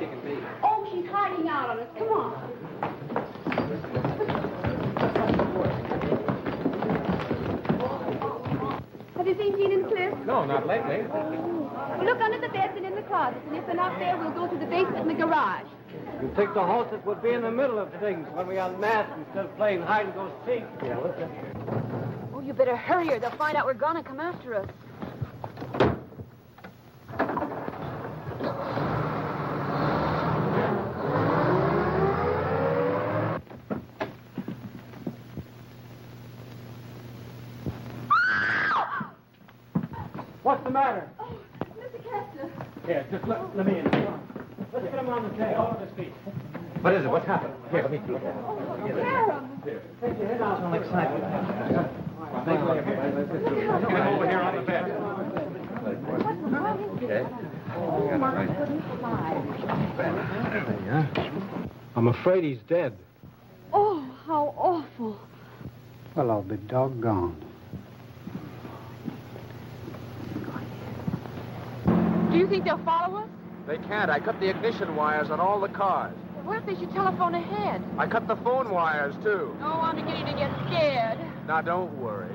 she can be. Oh, she's hiding out on us. Come on. Have you seen Jean and Cliff? No, not lately. Well, look under the beds and in the closets, and if they're not there, we'll go to the basement and the garage. You think the hostess would be in the middle of things when we unmask instead of playing hide-and-go-seek? Yeah, listen. Oh, you better hurry or they'll find out we're gone and come after us. What's the matter? Oh, Mr. Kester. Here, just let me in. Come on. Let's get him on the table. All of his feet. What is it? What's happened? Here, let me see. Karen. Take your head out. Next side. Get him over here on the bed. Okay. Oh, my goodness. I'm afraid he's dead. Oh, how awful. Well, I'll be doggone. Do you think they'll follow us? They can't. I cut the ignition wires on all the cars. What if they should telephone ahead? I cut the phone wires, too. Oh, I'm beginning to get scared. Now, don't worry.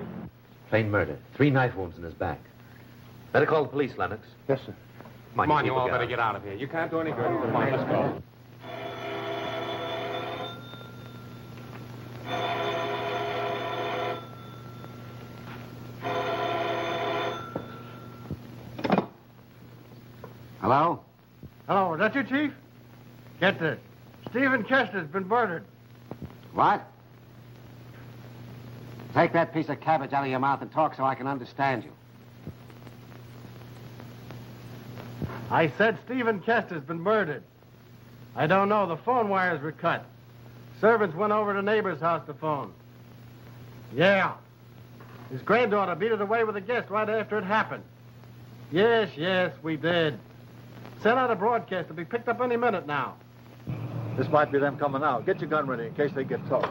Plain murder. 3 knife wounds in his back. Better call the police, Lennox. Yes, sir. Come on, you people all get better out. get out of here. You can't do any good. Come on, let's go. Hello? Hello, is that you, Chief? Get this. Stephen Kester's been murdered. What? Take that piece of cabbage out of your mouth and talk so I can understand you. I said Stephen Kester's been murdered. I don't know. The phone wires were cut. Servants went over to neighbor's house to phone. Yeah. His granddaughter beat it away with a guest right after it happened. Yes, we did. Sent out a broadcast to be picked up any minute now. This might be them coming out. Get your gun ready in case they get tough.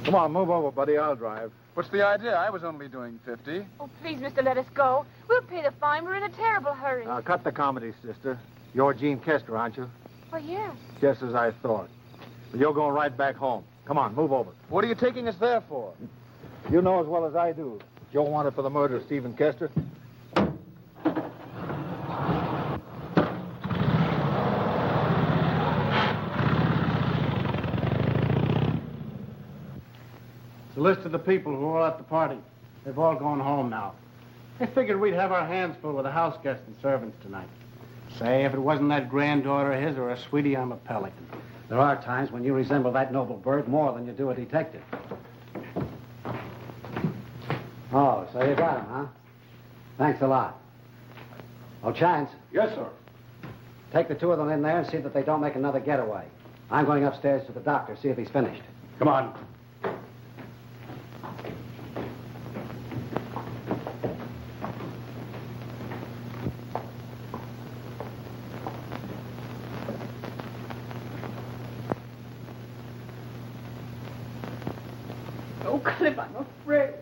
Come on, move over, buddy. I'll drive. What's the idea? I was only doing 50. Oh, please, mister, let us go. We'll pay the fine. We're in a terrible hurry. Now, cut the comedy, sister. You're Jean Kester, aren't you? Well, yes. Just as I thought. But you're going right back home. Come on, move over. What are you taking us there for? You know as well as I do. You're wanted for the murder of Stephen Kester. It's a list of the people who were at the party. They've all gone home now. I figured we'd have our hands full with the house guests and servants tonight. Say, if it wasn't that granddaughter of his or a sweetie, I'm a pelican. There are times when you resemble that noble bird more than you do a detective. Oh, so you got him, huh? Thanks a lot. Oh, Chance. Yes, sir. Take the 2 of them in there and see that they don't make another getaway. I'm going upstairs to the doctor, see if he's finished. Come on. Oh, Cliff, I'm afraid.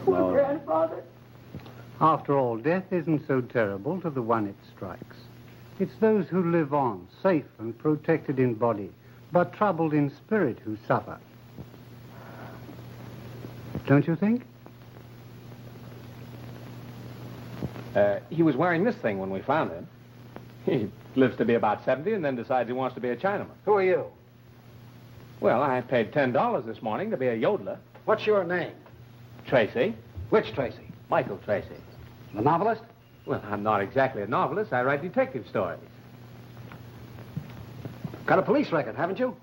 Poor grandfather. After all, death isn't so terrible to the one it strikes. It's those who live on, safe and protected in body, but troubled in spirit who suffer. Don't you think? He was wearing this thing when we found him. He lives to be about 70 and then decides he wants to be a Chinaman. Who are you? Well, I paid $10 this morning to be a yodeler. What's your name? Tracy. Which Tracy? Michael Tracy. The novelist? Well, I'm not exactly a novelist. I write detective stories. Got a police record, haven't you?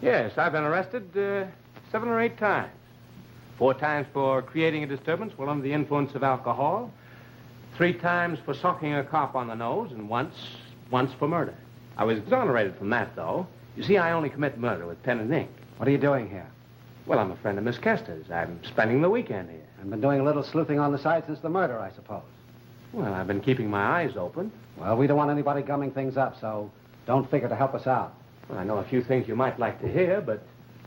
Yes, I've been arrested 7 or 8 times. 4 times for creating a disturbance while under the influence of alcohol. 3 times for socking a cop on the nose, and once for murder. I was exonerated from that, though. You see, I only commit murder with pen and ink. What are you doing here? Well, I'm a friend of Miss Kester's. I'm spending the weekend here. And been doing a little sleuthing on the side since the murder, I suppose. Well, I've been keeping my eyes open. Well, we don't want anybody gumming things up, so don't figure to help us out. Well, I know a few things you might like to hear, but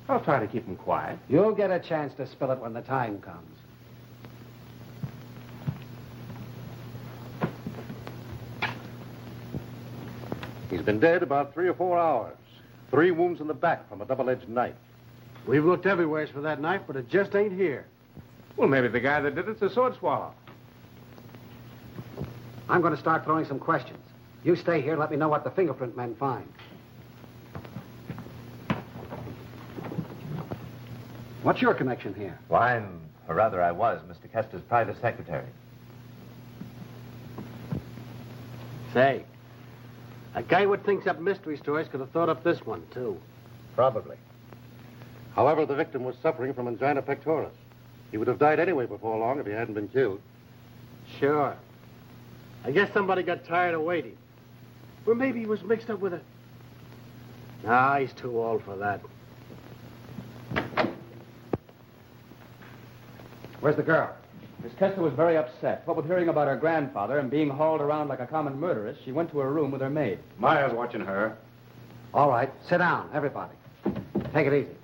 I'll try to keep them quiet. You'll get a chance to spill it when the time comes. He's been dead about 3 or 4 hours. 3 wounds in the back from a double-edged knife. We've looked everywhere for that knife, but it just ain't here. Well, maybe the guy that did it's a sword swallow. I'm going to start throwing some questions. You stay here and let me know what the fingerprint men find. What's your connection here? Well, or rather I was, Mr. Kester's private secretary. Say, a guy who thinks up mystery stories could have thought up this one, too. Probably. However, the victim was suffering from angina pectoris. He would have died anyway before long if he hadn't been killed. Sure. I guess somebody got tired of waiting. Or maybe he was mixed up with a... Nah, he's too old for that. Where's the girl? Miss Kester was very upset. What with hearing about her grandfather and being hauled around like a common murderess, she went to her room with her maid. Maya's watching her. All right, sit down, everybody. Take it easy.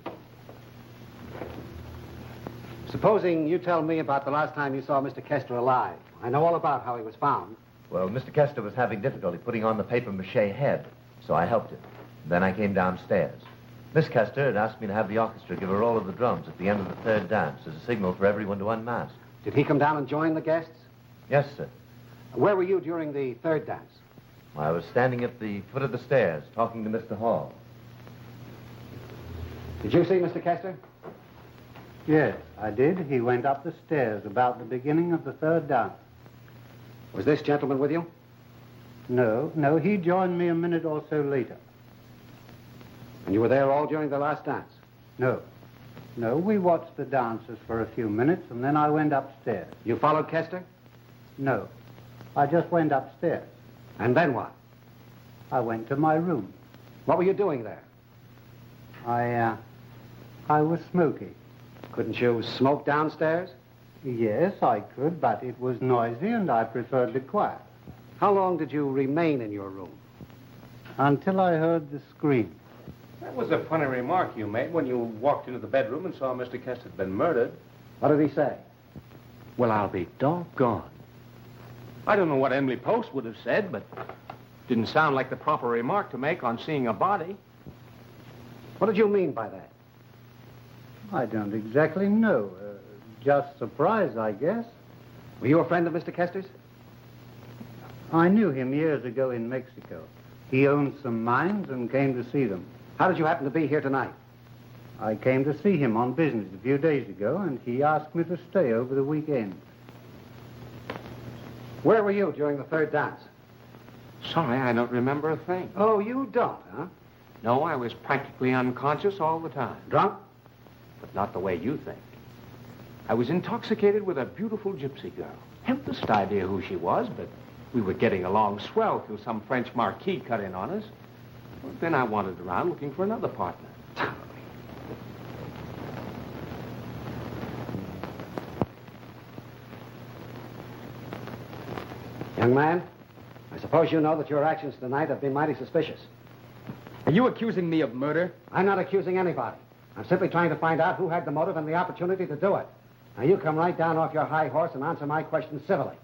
Supposing you tell me about the last time you saw Mr. Kester alive. I know all about how he was found. Well, Mr. Kester was having difficulty putting on the papier-mâché head, so I helped him. Then I came downstairs. Miss Kester had asked me to have the orchestra give a roll of the drums at the end of the 3rd dance as a signal for everyone to unmask. Did he come down and join the guests? Yes, sir. Where were you during the 3rd dance? I was standing at the foot of the stairs talking to Mr. Hall. Did you see Mr. Kester? Yes, I did. He went up the stairs about the beginning of the 3rd dance. Was this gentleman with you? No, he joined me a minute or so later. And you were there all during the last dance? No, we watched the dancers for a few minutes, and then I went upstairs. You followed Kester? No, I just went upstairs. And then what? I went to my room. What were you doing there? I was smoking. Couldn't you smoke downstairs? Yes, I could, but it was noisy, and I preferred the quiet. How long did you remain in your room? Until I heard the scream. That was a funny remark you made when you walked into the bedroom and saw Mr. Kester had been murdered. What did he say? Well, I'll be doggone. I don't know what Emily Post would have said, but didn't sound like the proper remark to make on seeing a body. What did you mean by that? I don't exactly know. Just surprise, I guess. Were you a friend of Mr. Kester's? I knew him years ago in Mexico. He owned some mines and came to see them. How did you happen to be here tonight? I came to see him on business a few days ago, and he asked me to stay over the weekend. Where were you during the 3rd dance? Sorry, I don't remember a thing. Oh, you don't, huh? No, I was practically unconscious all the time. Drunk? But not the way you think. I was intoxicated with a beautiful gypsy girl. Haven't idea who she was, but we were getting along swell till some French marquis cut in on us. Well, then I wandered around looking for another partner. Young man, I suppose you know that your actions tonight have been mighty suspicious. Are you accusing me of murder? I'm not accusing anybody. I'm simply trying to find out who had the motive and the opportunity to do it. Now, you come right down off your high horse and answer my questions civilly.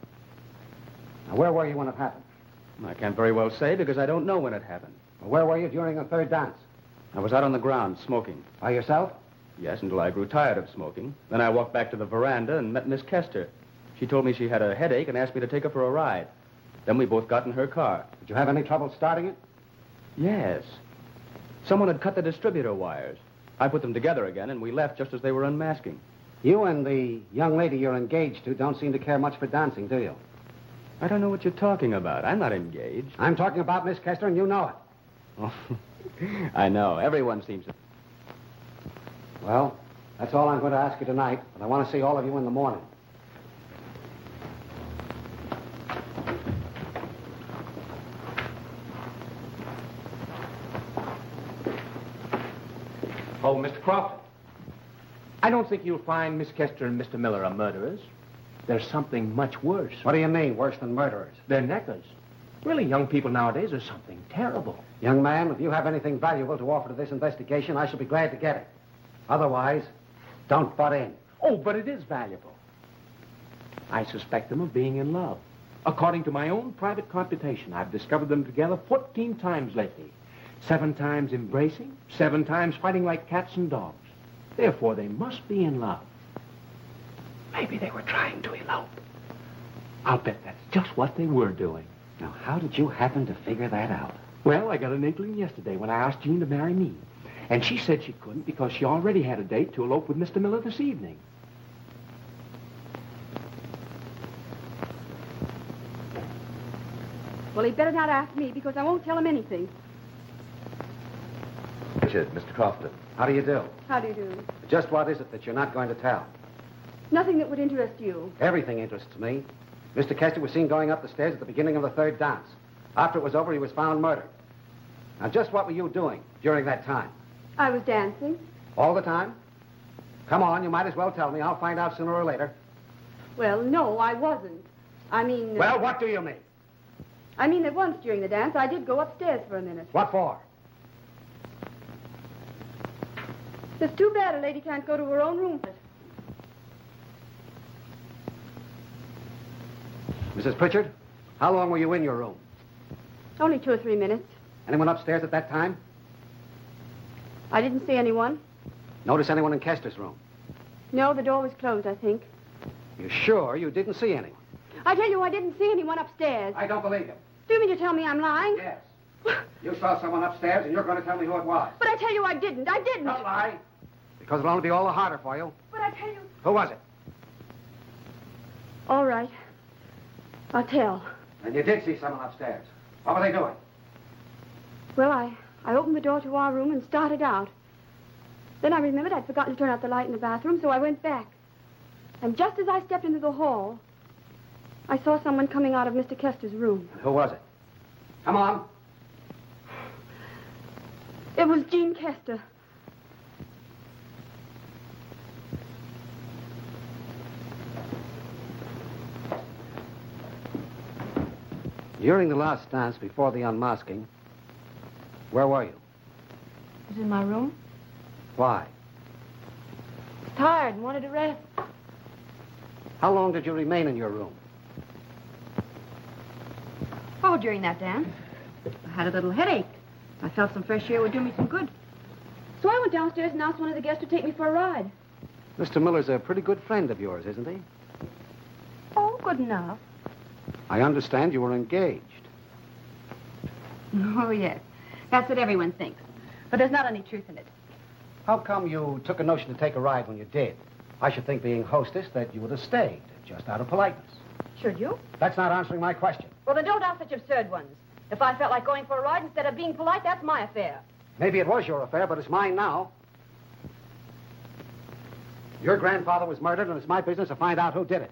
Now, where were you when it happened? I can't very well say because I don't know when it happened. Well, where were you during the 3rd dance? I was out on the ground smoking. By yourself? Yes, until I grew tired of smoking. Then I walked back to the veranda and met Miss Kester. She told me she had a headache and asked me to take her for a ride. Then we both got in her car. Did you have any trouble starting it? Yes. Someone had cut the distributor wires. I put them together again, and we left just as they were unmasking. You and the young lady you're engaged to don't seem to care much for dancing, do you? I don't know what you're talking about. I'm not engaged. I'm talking about Miss Kester, and you know it. Oh, I know. Everyone seems to... Well, that's all I'm going to ask you tonight, but I want to see all of you in the morning. Oh, Mr. Crawford. I don't think you'll find Miss Kester and Mr. Miller are murderers. There's something much worse. What do you mean, worse than murderers? They're neckers. Really, young people nowadays are something terrible. Young man, if you have anything valuable to offer to this investigation, I shall be glad to get it. Otherwise, don't butt in. Oh, but it is valuable. I suspect them of being in love. According to my own private computation, I've discovered them together 14 times lately. 7 times embracing, 7 times fighting like cats and dogs. Therefore, they must be in love. Maybe they were trying to elope. I'll bet that's just what they were doing. Now, how did you happen to figure that out? Well, I got an inkling yesterday when I asked Jean to marry me. And she said she couldn't because she already had a date to elope with Mr. Miller this evening. Well, he'd better not ask me because I won't tell him anything. Richard, Mr. Crofton. How do you do? How do you do? Just what is it that you're not going to tell? Nothing that would interest you. Everything interests me. Mr. Kester was seen going up the stairs at the beginning of the 3rd dance. After it was over, he was found murdered. Now, just what were you doing during that time? I was dancing. All the time? Come on, you might as well tell me. I'll find out sooner or later. Well, no, I wasn't. I mean... Well, what do you mean? I mean that once during the dance, I did go upstairs for a minute. What for? It's too bad a lady can't go to her own room. Mrs. Pritchard, how long were you in your room? Only 2 or 3 minutes. Anyone upstairs at that time? I didn't see anyone. Notice anyone in Kester's room? No, the door was closed, I think. You sure you didn't see anyone? I tell you, I didn't see anyone upstairs. I don't believe you. Do you mean to tell me I'm lying? Yes. You saw someone upstairs, and you're going to tell me who it was. But I tell you I didn't. I didn't. Don't lie. Because it'll only be all the harder for you. But I tell you... Who was it? All right. I'll tell. And you did see someone upstairs. What were they doing? Well, I opened the door to our room and started out. Then I remembered I'd forgotten to turn out the light in the bathroom, so I went back. And just as I stepped into the hall, I saw someone coming out of Mr. Kester's room. And who was it? Come on. It was Jean Kester. During the last dance before the unmasking, where were you? I was in my room. Why? I was tired and wanted to rest. How long did you remain in your room? Oh, during that dance, I had a little headache. I felt some fresh air would do me some good. So I went downstairs and asked one of the guests to take me for a ride. Mr. Miller's a pretty good friend of yours, isn't he? Oh, good enough. I understand you were engaged. Oh, yes. That's what everyone thinks. But there's not any truth in it. How come you took a notion to take a ride when you did? I should think, being hostess, that you would have stayed, just out of politeness. Should you? That's not answering my question. Well, then don't ask such absurd ones. If I felt like going for a ride instead of being polite, that's my affair. Maybe it was your affair, but it's mine now. Your grandfather was murdered, and it's my business to find out who did it.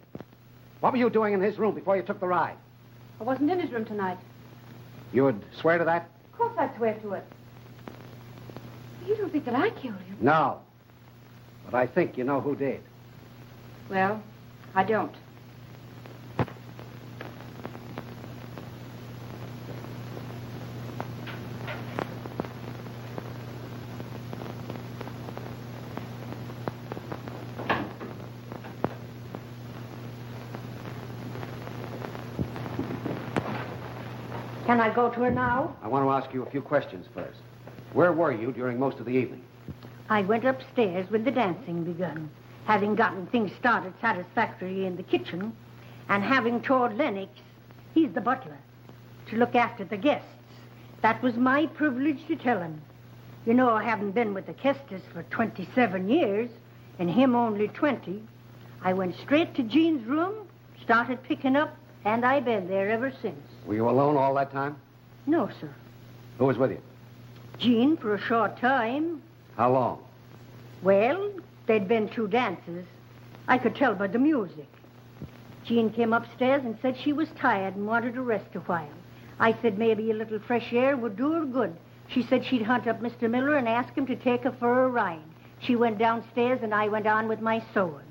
What were you doing in his room before you took the ride? I wasn't in his room tonight. You would swear to that? Of course I'd swear to it. You don't think that I killed him? No. But I think you know who did. Well, I don't. Can I go to her now? I want to ask you a few questions first. Where were you during most of the evening? I went upstairs when the dancing begun, having gotten things started satisfactorily in the kitchen, and having told Lennox, he's the butler, to look after the guests. That was my privilege to tell him. You know, I haven't been with the Kesters for 27 years, and him only 20, I went straight to Jean's room, started picking up, and I've been there ever since. Were you alone all that time? No, sir. Who was with you? Jean for a short time. How long? Well, there'd been 2 dances. I could tell by the music. Jean came upstairs and said she was tired and wanted to rest a while. I said maybe a little fresh air would do her good. She said she'd hunt up Mr. Miller and ask him to take her for a ride. She went downstairs and I went on with my sewing.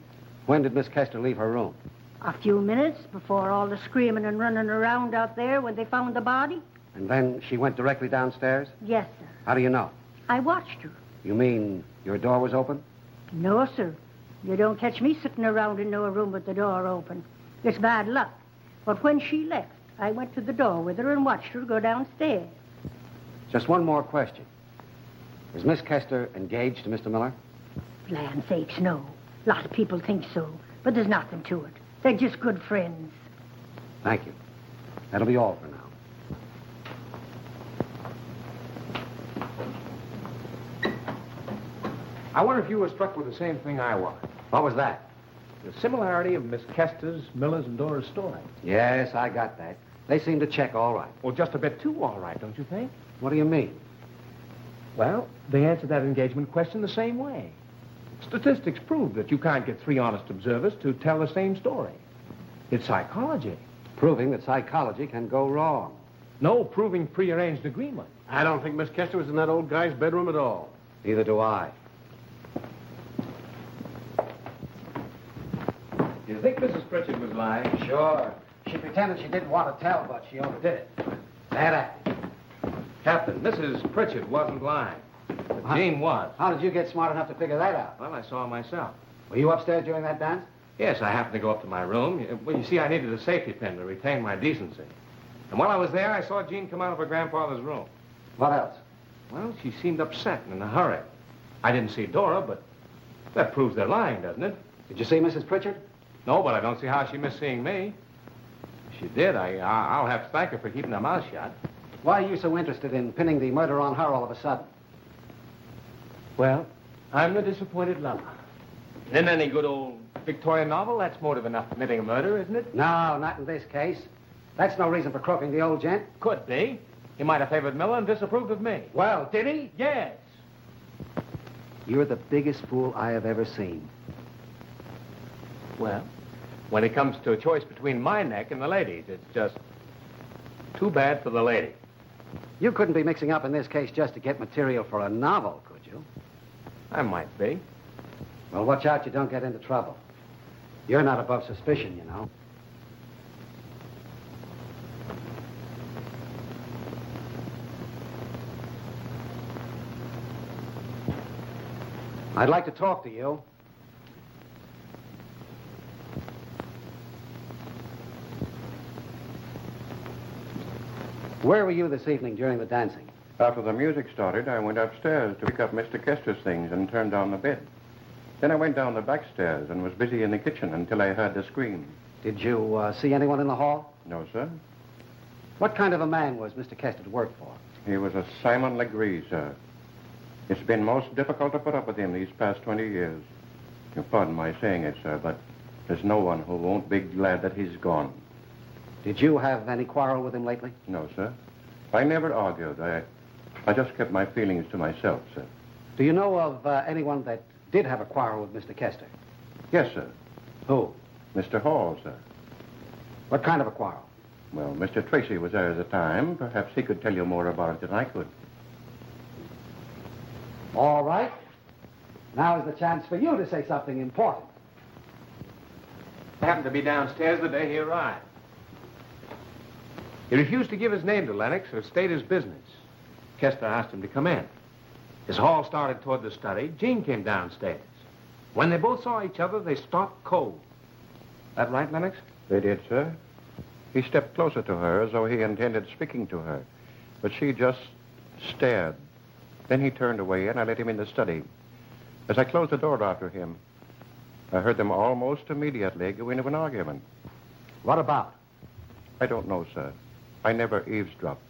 When did Miss Kester leave her room? A few minutes before all the screaming and running around out there when they found the body. And then she went directly downstairs? Yes, sir. How do you know? I watched her. You mean your door was open? No, sir. You don't catch me sitting around in no room with the door open. It's bad luck. But when she left, I went to the door with her and watched her go downstairs. Just one more question. Was Miss Kester engaged to Mr. Miller? Land sakes, no. A lot of people think so, but there's nothing to it. They're just good friends. Thank you. That'll be all for now. I wonder if you were struck with the same thing I was. What was that? The similarity of Miss Kester's, Miller's, and Dora's story. Yes, I got that. They seem to check all right. Well, just a bit too all right, don't you think? What do you mean? Well, they answered that engagement question the same way. Statistics prove that you can't get 3 honest observers to tell the same story. It's psychology. Proving that psychology can go wrong. No, proving prearranged agreement. I don't think Miss Kester was in that old guy's bedroom at all. Neither do I. Do you think Mrs. Pritchard was lying? Sure. She pretended she didn't want to tell, but she overdid it. Bad acting. Captain, Mrs. Pritchard wasn't lying. But Jean was. How did you get smart enough to figure that out? Well, I saw myself. Were you upstairs during that dance? Yes, I happened to go up to my room. Well, you see, I needed a safety pin to retain my decency. And while I was there, I saw Jean come out of her grandfather's room. What else? Well, she seemed upset and in a hurry. I didn't see Dora, but that proves they're lying, doesn't it? Did you see Mrs. Pritchard? No, but I don't see how she missed seeing me. If she did, I'll have to thank her for keeping her mouth shut. Why are you so interested in pinning the murder on her all of a sudden? Well, I'm the disappointed lover. In any good old Victorian novel, that's motive enough for committing a murder, isn't it? No, not in this case. That's no reason for croaking the old gent. Could be. He might have favored Miller and disapproved of me. Well, did he? Yes. You're the biggest fool I have ever seen. Well, when it comes to a choice between my neck and the lady's, it's just too bad for the lady. You couldn't be mixing up in this case just to get material for a novel, could you? I might be. Well, watch out you don't get into trouble. You're not above suspicion, you know. I'd like to talk to you. Where were you this evening during the dancing? After the music started, I went upstairs to pick up Mr. Kester's things and turn down the bed. Then I went down the back stairs and was busy in the kitchen until I heard the scream. Did you see anyone in the hall? No, sir. What kind of a man was Mr. Kester to work for? He was a Simon Legree, sir. It's been most difficult to put up with him these past 20 years. You pardon my saying it, sir, but there's no one who won't be glad that he's gone. Did you have any quarrel with him lately? No, sir. I never argued. I just kept my feelings to myself, sir. Do you know of anyone that did have a quarrel with Mr. Kester? Yes, sir. Who? Mr. Hall, sir. What kind of a quarrel? Well, Mr. Tracy was there at the time. Perhaps he could tell you more about it than I could. All right. Now is the chance for you to say something important. I happened to be downstairs the day he arrived. He refused to give his name to Lennox or state his business. Kester asked him to come in. As Hall started toward the study, Jean came downstairs. When they both saw each other, they stopped cold. That right, Lennox? They did, sir. He stepped closer to her as though he intended speaking to her, but she just stared. Then he turned away, and I let him in the study. As I closed the door after him, I heard them almost immediately go into an argument. What about? I don't know, sir. I never eavesdropped.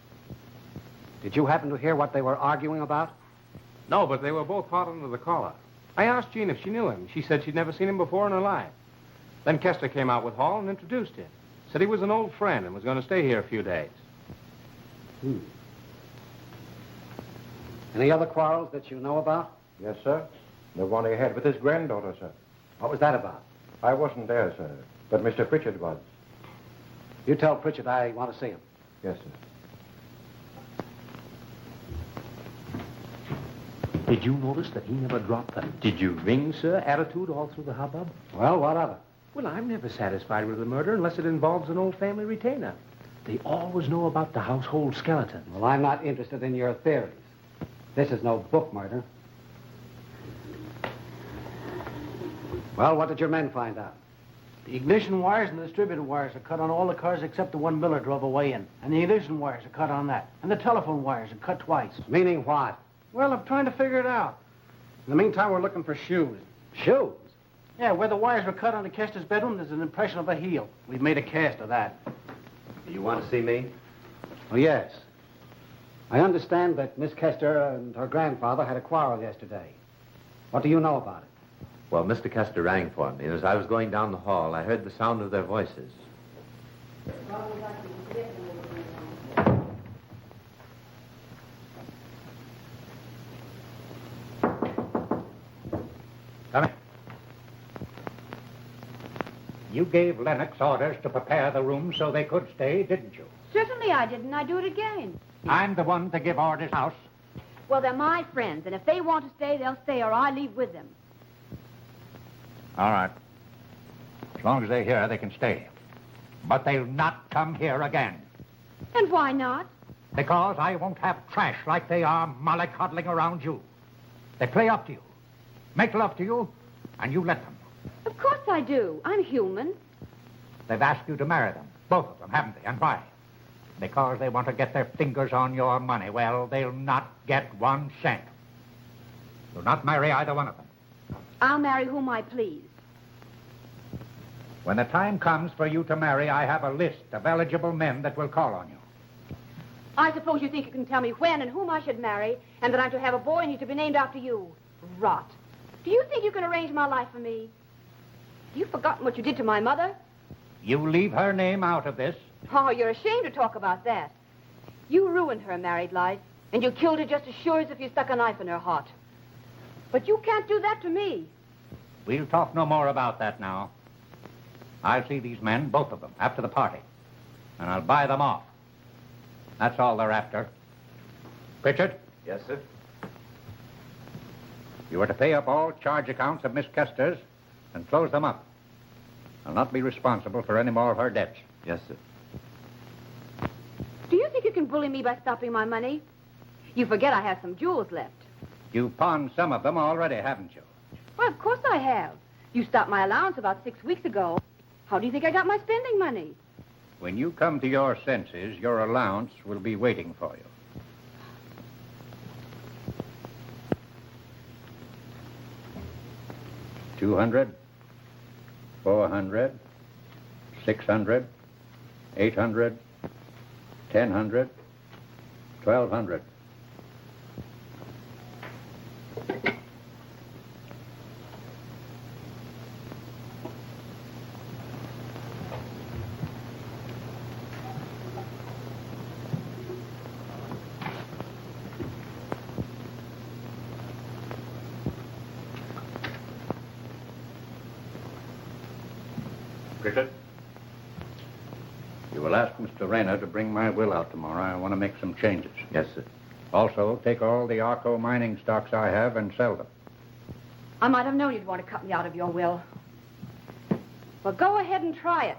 Did you happen to hear what they were arguing about? No, but they were both hot under the collar. I asked Jean if she knew him. She said she'd never seen him before in her life. Then Kester came out with Hall and introduced him. Said he was an old friend and was going to stay here a few days. Any other quarrels that you know about? Yes, sir. The one he had with his granddaughter, sir. What was that about? I wasn't there, sir, but Mr. Pritchard was. You tell Pritchard I want to see him. Yes, sir. Did you notice that he never dropped the "did you ring, sir" attitude all through the hubbub? Well, what of it? Well, I'm never satisfied with a murder unless it involves an old family retainer. They always know about the household skeleton. Well, I'm not interested in your theories. This is no book murder. Well, what did your men find out? The ignition wires and the distributor wires are cut on all the cars except the one Miller drove away in. And the ignition wires are cut on that. And the telephone wires are cut twice. Meaning what? Well, I'm trying to figure it out. In the meantime, we're looking for shoes. Shoes? Yeah, where the wires were cut on the Kester's bedroom, there's an impression of a heel. We've made a cast of that. You want to see me? Oh, yes. I understand that Miss Kester and her grandfather had a quarrel yesterday. What do you know about it? Well, Mr. Kester rang for me, and as I was going down the hall, I heard the sound of their voices. Come in. You gave Lennox orders to prepare the room so they could stay, didn't you? Certainly I didn't. I do it again. I'm the one to give orders, house. Well, they're my friends, and if they want to stay, they'll stay, or I leave with them. All right. As long as they're here, they can stay. But they'll not come here again. And why not? Because I won't have trash like they are mollycoddling around you. They play up to you, make love to you, and you let them. Of course I do. I'm human. They've asked you to marry them, both of them, haven't they? And why? Because they want to get their fingers on your money. Well, they'll not get 1 cent. You'll not marry either one of them. I'll marry whom I please. When the time comes for you to marry, I have a list of eligible men that will call on you. I suppose you think you can tell me when and whom I should marry, and that I'm to have a boy and he's to be named after you. Rot. Do you think you can arrange my life for me? You've forgotten what you did to my mother? You leave her name out of this. Oh, you're ashamed to talk about that. You ruined her married life, and you killed her just as sure as if you stuck a knife in her heart. But you can't do that to me. We'll talk no more about that now. I'll see these men, both of them, after the party. And I'll buy them off. That's all they're after. Pritchard? Yes, sir. You are to pay up all charge accounts of Miss Kester's and close them up. I'll not be responsible for any more of her debts. Yes, sir. Do you think you can bully me by stopping my money? You forget I have some jewels left. You've pawned some of them already, haven't you? Well, of course I have. You stopped my allowance about 6 weeks ago. How do you think I got my spending money? When you come to your senses, your allowance will be waiting for you. $200, $400, $600, $800, $1,000, $1,200. Pritchard, you will ask Mr. Rayner to bring my will out tomorrow. I want to make some changes. Yes, sir. Also, take all the Arco mining stocks I have and sell them. I might have known you'd want to cut me out of your will. Well, go ahead and try it.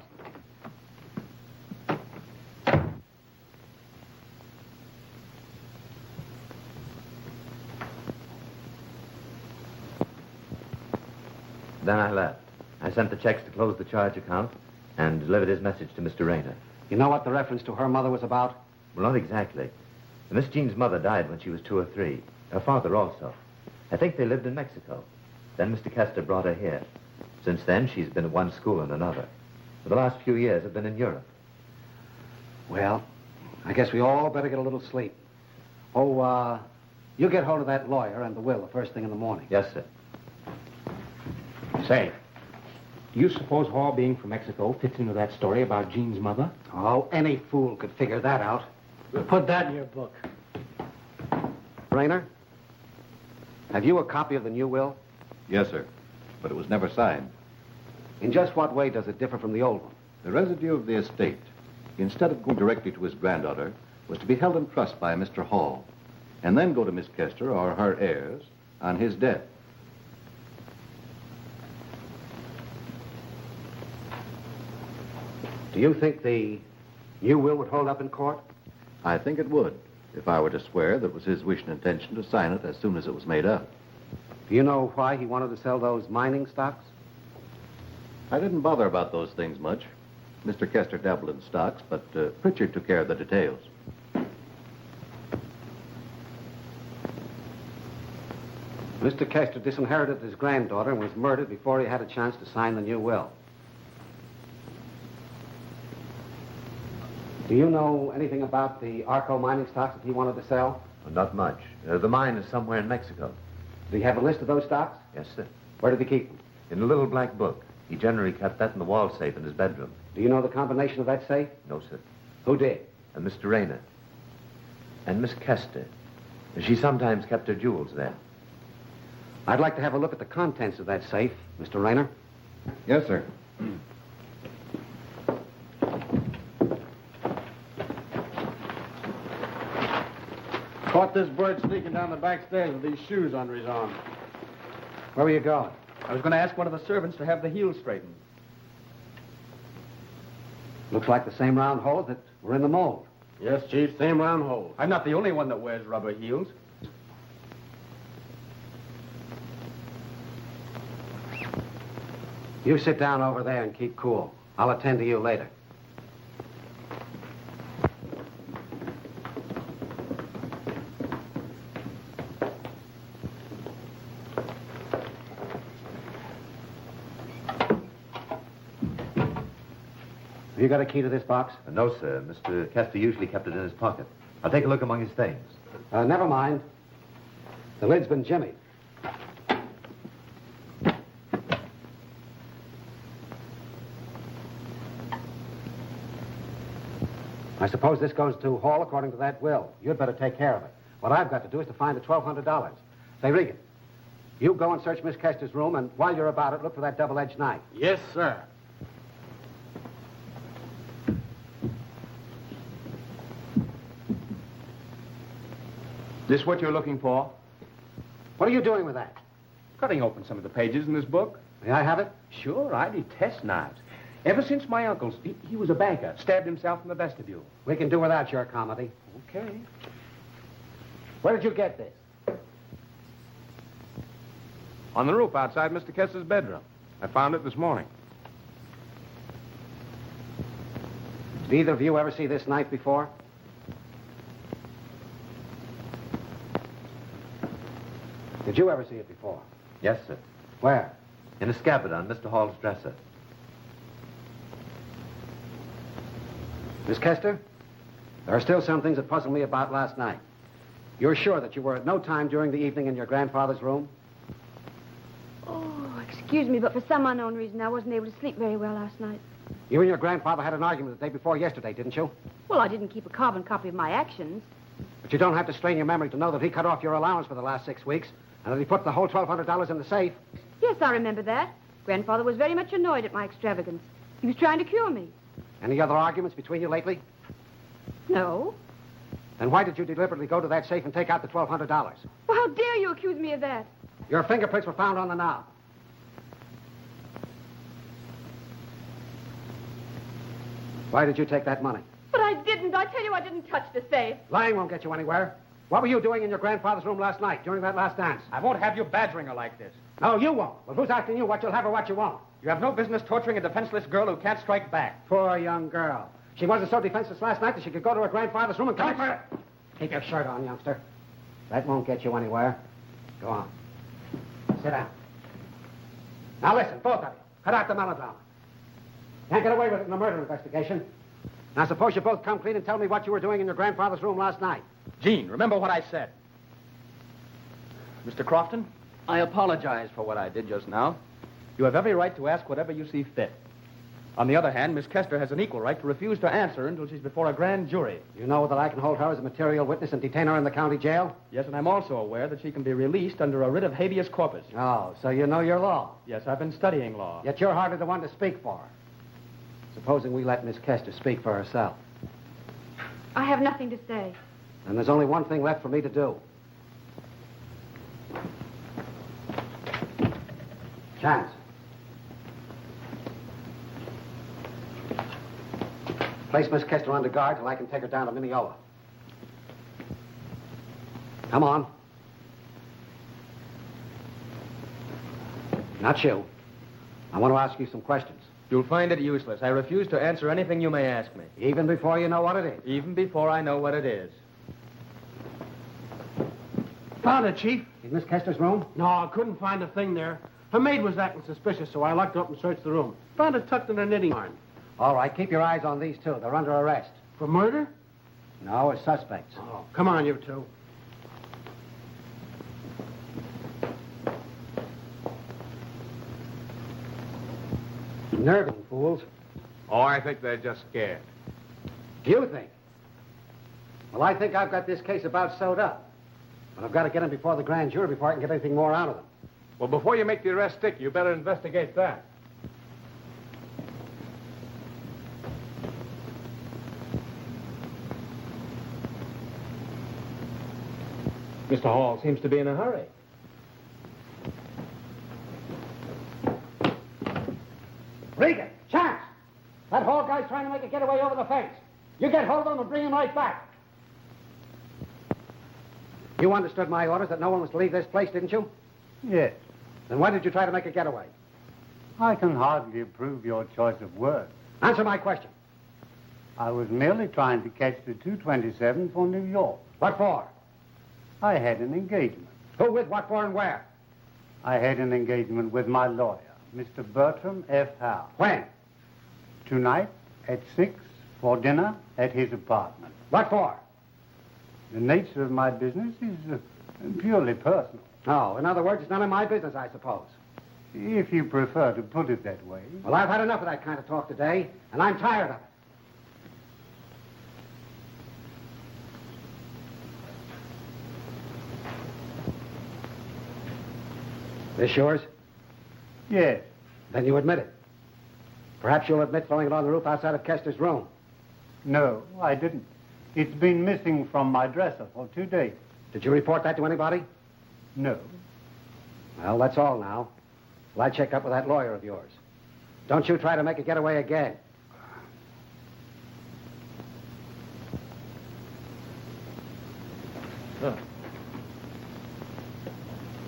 Then I left. I sent the checks to close the charge account and delivered his message to Mr. Rayner. You know what the reference to her mother was about? Well, not exactly. Miss Jean's mother died when she was 2 or 3. Her father also. I think they lived in Mexico. Then Mr. Kester brought her here. Since then, she's been at one school and another. For the last few years, have been in Europe. Well, I guess we all better get a little sleep. Oh, you get hold of that lawyer and the will the first thing in the morning. Yes, sir. Say, do you suppose Hall being from Mexico fits into that story about Jean's mother? Oh, any fool could figure that out. Put that in your book. Rayner, have you a copy of the new will? Yes, sir. But it was never signed. In just what way does it differ from the old one? The residue of the estate, instead of going directly to his granddaughter, was to be held in trust by Mr. Hall, and then go to Miss Kester or her heirs on his death. Do you think the new will would hold up in court? I think it would, if I were to swear that it was his wish and intention to sign it as soon as it was made up. Do you know why he wanted to sell those mining stocks? I didn't bother about those things much. Mr. Kester dabbled in stocks, but Pritchard took care of the details. Mr. Kester disinherited his granddaughter and was murdered before he had a chance to sign the new will. Do you know anything about the Arco mining stocks that he wanted to sell? Well, not much. The mine is somewhere in Mexico. Do you have a list of those stocks? Yes, sir. Where did he keep them? In a little black book. He generally kept that in the wall safe in his bedroom. Do you know the combination of that safe? No, sir. Who did? Mr. Rayner. And Miss Kester. She sometimes kept her jewels there. I'd like to have a look at the contents of that safe, Mr. Rayner. Yes, sir. Caught this bird sneaking down the back stairs with these shoes under his arm. Where were you going? I was going to ask one of the servants to have the heels straightened. Looks like the same round holes that were in the mold. Yes, Chief, same round hole. I'm not the only one that wears rubber heels. You sit down over there and keep cool. I'll attend to you later. Have you got a key to this box? No, sir. Mr. Kester usually kept it in his pocket. I'll take a look among his things. Never mind. The lid's been jimmied. I suppose this goes to Hall according to that will. You'd better take care of it. What I've got to do is to find the $1,200. Say, Regan, you go and search Miss Kester's room, and while you're about it, look for that double-edged knife. Yes, sir. This what you're looking for? What are you doing with that? Cutting open some of the pages in this book. May I have it? Sure, I detest knives. Ever since my uncle's, he was a banker, stabbed himself in the vestibule. We can do without your comedy. Okay. Where did you get this? On the roof outside Mr. Kester's bedroom. I found it this morning. Did either of you ever see this knife before? Did you ever see it before? Yes, sir. Where? In a scabbard on Mr. Hall's dresser. Miss Kester, there are still some things that puzzle me about last night. You're sure that you were at no time during the evening in your grandfather's room? Oh, excuse me, but for some unknown reason, I wasn't able to sleep very well last night. You and your grandfather had an argument the day before yesterday, didn't you? Well, I didn't keep a carbon copy of my actions. But you don't have to strain your memory to know that he cut off your allowance for the last 6 weeks and that he put the whole $1,200 in the safe. Yes, I remember that. Grandfather was very much annoyed at my extravagance. He was trying to cure me. Any other arguments between you lately? No. Then why did you deliberately go to that safe and take out the $1,200? Well, how dare you accuse me of that? Your fingerprints were found on the knob. Why did you take that money? But I didn't. I tell you, I didn't touch the safe. Lying won't get you anywhere. What were you doing in your grandfather's room last night during that last dance? I won't have you badgering her like this. No, you won't. Well, who's asking you what you'll have or what you won't? You have no business torturing a defenseless girl who can't strike back. Poor young girl. She wasn't so defenseless last night that she could go to her grandfather's room and commit murder. Keep your shirt on, youngster. That won't get you anywhere. Go on. Sit down. Now listen, both of you. Cut out the melodrama. Can't get away with it in a murder investigation. Now suppose you both come clean and tell me what you were doing in your grandfather's room last night. Jean, remember what I said. Mr. Crofton, I apologize for what I did just now. You have every right to ask whatever you see fit. On the other hand, Miss Kester has an equal right to refuse to answer until she's before a grand jury. You know that I can hold her as a material witness and detain her in the county jail? Yes, and I'm also aware that she can be released under a writ of habeas corpus. Oh, so you know your law. Yes, I've been studying law. Yet you're hardly the one to speak for her. Supposing we let Miss Kester speak for herself. I have nothing to say. And there's only one thing left for me to do. Chance. Place Miss Kester under guard till I can take her down to Mineola. Come on. Not you. I want to ask you some questions. You'll find it useless. I refuse to answer anything you may ask me. Even before you know what it is? Even before I know what it is. Found it, Chief. In Miss Kester's room? No, I couldn't find a thing there. Her maid was acting suspicious, so I locked her up and searched the room. Found it tucked in her knitting yarn. All right, keep your eyes on these two. They're under arrest. For murder? No, as suspects. Oh, come on, you two. Nerving fools. Oh, I think they're just scared. You think? Well, I think I've got this case about sewed up. But I've got to get them before the grand jury before I can get anything more out of them. Well, before you make the arrest stick, you better investigate that. Mr. Hall seems to be in a hurry. Regan, Chance! That Hall guy's trying to make a getaway over the fence. You get hold of him and bring him right back. You understood my orders that no one was to leave this place, didn't you? Yes. Then why did you try to make a getaway? I can hardly approve your choice of words. Answer my question. I was merely trying to catch the 227 for New York. What for? I had an engagement. Who with, what for, and where? I had an engagement with my lawyer, Mr. Bertram F. Howe. When? Tonight at 6 for dinner at his apartment. What for? The nature of my business is purely personal. Oh, in other words, it's none of my business, I suppose. If you prefer to put it that way. Well, I've had enough of that kind of talk today, and I'm tired of it. This yours? Yes. Then you admit it. Perhaps you'll admit throwing it on the roof outside of Kester's room. No, I didn't. It's been missing from my dresser for 2 days. Did you report that to anybody? No. Well, that's all now. Well, I check up with that lawyer of yours. Don't you try to make a getaway again. Oh,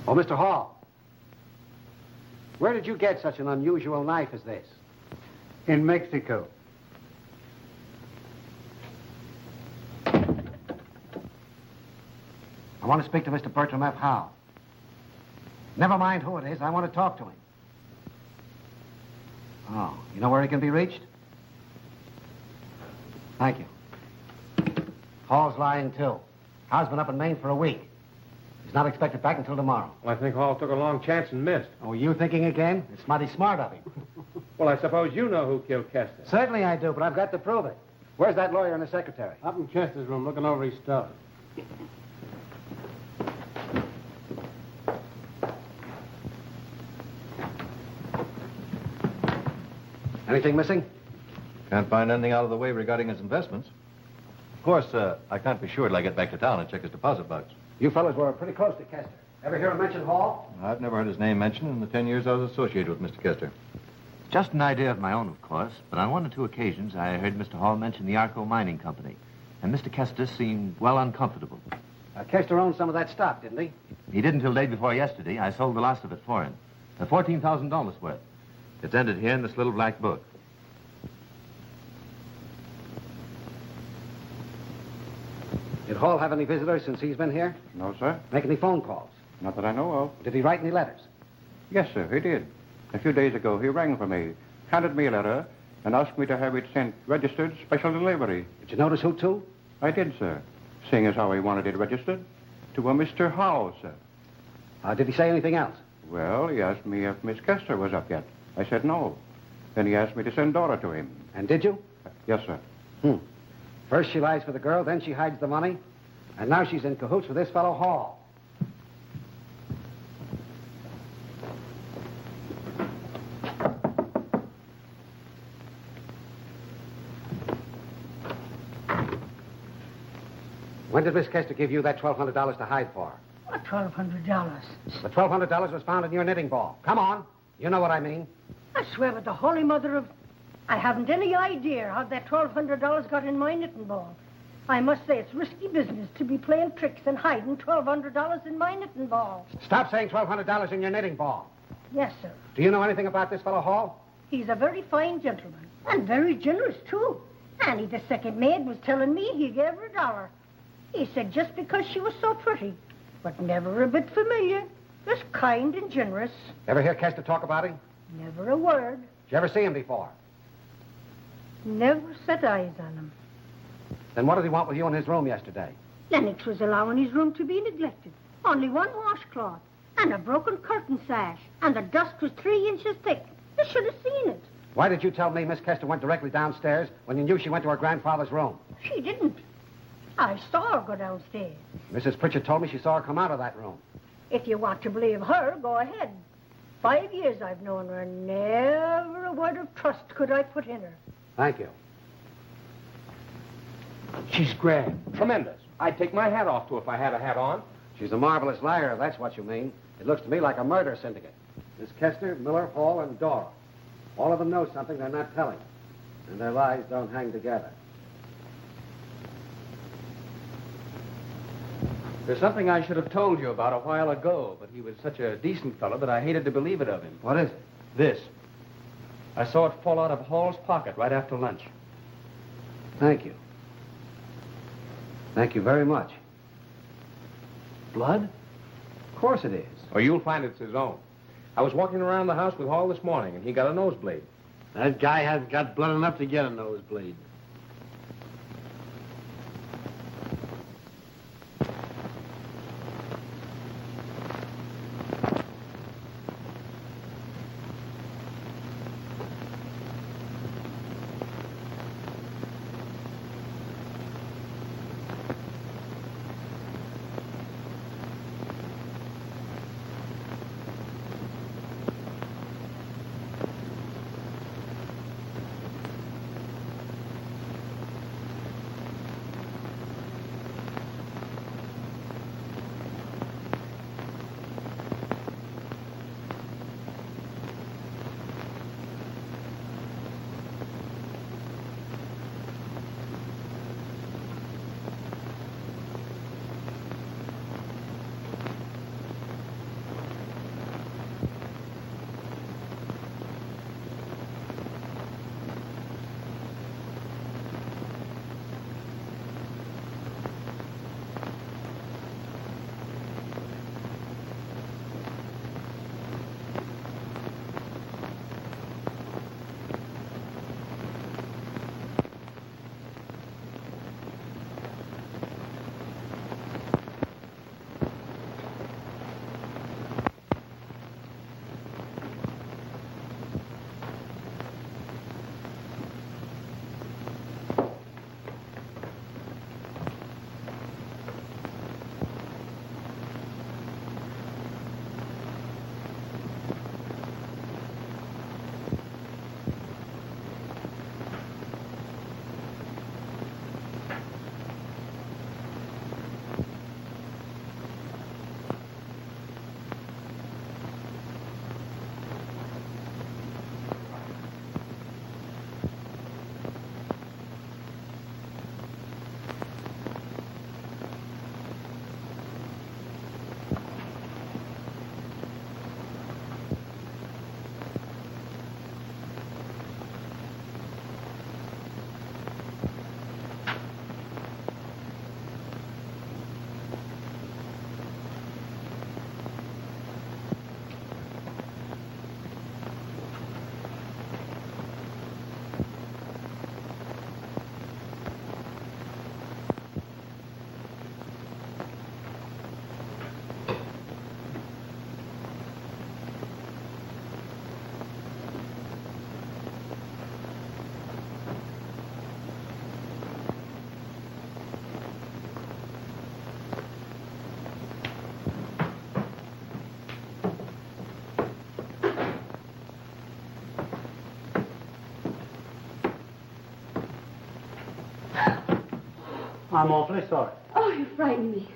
Mr. Hall. Where did you get such an unusual knife as this? In Mexico. I want to speak to Mr. Bertram F. Howe. Never mind who it is. I want to talk to him. Oh, you know where he can be reached? Thank you. Hall's lying, too. Howe's been up in Maine for a week. He's not expected back until tomorrow. Well, I think Hall took a long chance and missed. Oh, you thinking again? It's mighty smart of him. Well, I suppose you know who killed Kester. Certainly I do, but I've got to prove it. Where's that lawyer and the secretary? Up in Kester's room looking over his stuff. Anything missing? Can't find anything out of the way regarding his investments. Of course, I can't be sure till I get back to town and check his deposit box. You fellas were pretty close to Kester. Ever hear him mention Hall? I've never heard his name mentioned in the 10 years I was associated with Mr. Kester. Just an idea of my own, of course, but on 1 or 2 occasions I heard Mr. Hall mention the Arco Mining Company, and Mr. Kester seemed well uncomfortable. Kester owned some of that stock, didn't he? He did until day before yesterday. I sold the last of it for him. $14,000 worth. It's entered here in this little black book. Did Hall have any visitors since he's been here? No, sir. Make any phone calls? Not that I know of. Did he write any letters? Yes, sir, he did. A few days ago, he rang for me, handed me a letter, and asked me to have it sent registered special delivery. Did you notice who to? I did, sir. Seeing as how he wanted it registered. To a Mr. Howe, sir. Did he say anything else? Well, he asked me if Miss Kester was up yet. I said no. Then he asked me to send Dora to him. And did you? Yes, sir. First she lies for the girl, then she hides the money, and now she's in cahoots with this fellow Hall. When did Miss Kester give you that $1,200 to hide for? What, $1,200? The $1,200 was found in your knitting ball. Come on. You know what I mean. I swear with the Holy Mother of... I haven't any idea how that $1,200 got in my knitting ball. I must say it's risky business to be playing tricks and hiding $1,200 in my knitting ball. Stop saying $1,200 in your knitting ball. Yes, sir. Do you know anything about this fellow Hall? He's a very fine gentleman, and very generous, too. Annie, the second maid, was telling me he gave her $1. He said just because she was so pretty, but never a bit familiar, just kind and generous. Ever hear Kester talk about him? Never a word. Did you ever see him before? Never set eyes on him. Then what did he want with you in his room yesterday? Lennox was allowing his room to be neglected. Only one washcloth, and a broken curtain sash, and the dust was 3 inches thick. You should have seen it. Why did you tell me Miss Kester went directly downstairs when you knew she went to her grandfather's room? She didn't. I saw her go downstairs. Mrs. Pritchard told me she saw her come out of that room. If you want to believe her, go ahead. 5 years I've known her, and never a word of trust could I put in her. Thank you. She's grand. Tremendous. I'd take my hat off to her if I had a hat on. She's a marvelous liar, if that's what you mean. It looks to me like a murder syndicate. Miss Kester, Miller, Hall, and Dora. All of them know something they're not telling. And their lies don't hang together. There's something I should have told you about a while ago, but he was such a decent fellow that I hated to believe it of him. What is it? This. I saw it fall out of Hall's pocket right after lunch. Thank you. Thank you very much. Blood? Of course it is. Or you'll find it's his own. I was walking around the house with Hall this morning, and he got a nosebleed. That guy hasn't got blood enough to get a nosebleed. I'm awfully sorry. Oh, you frightened me.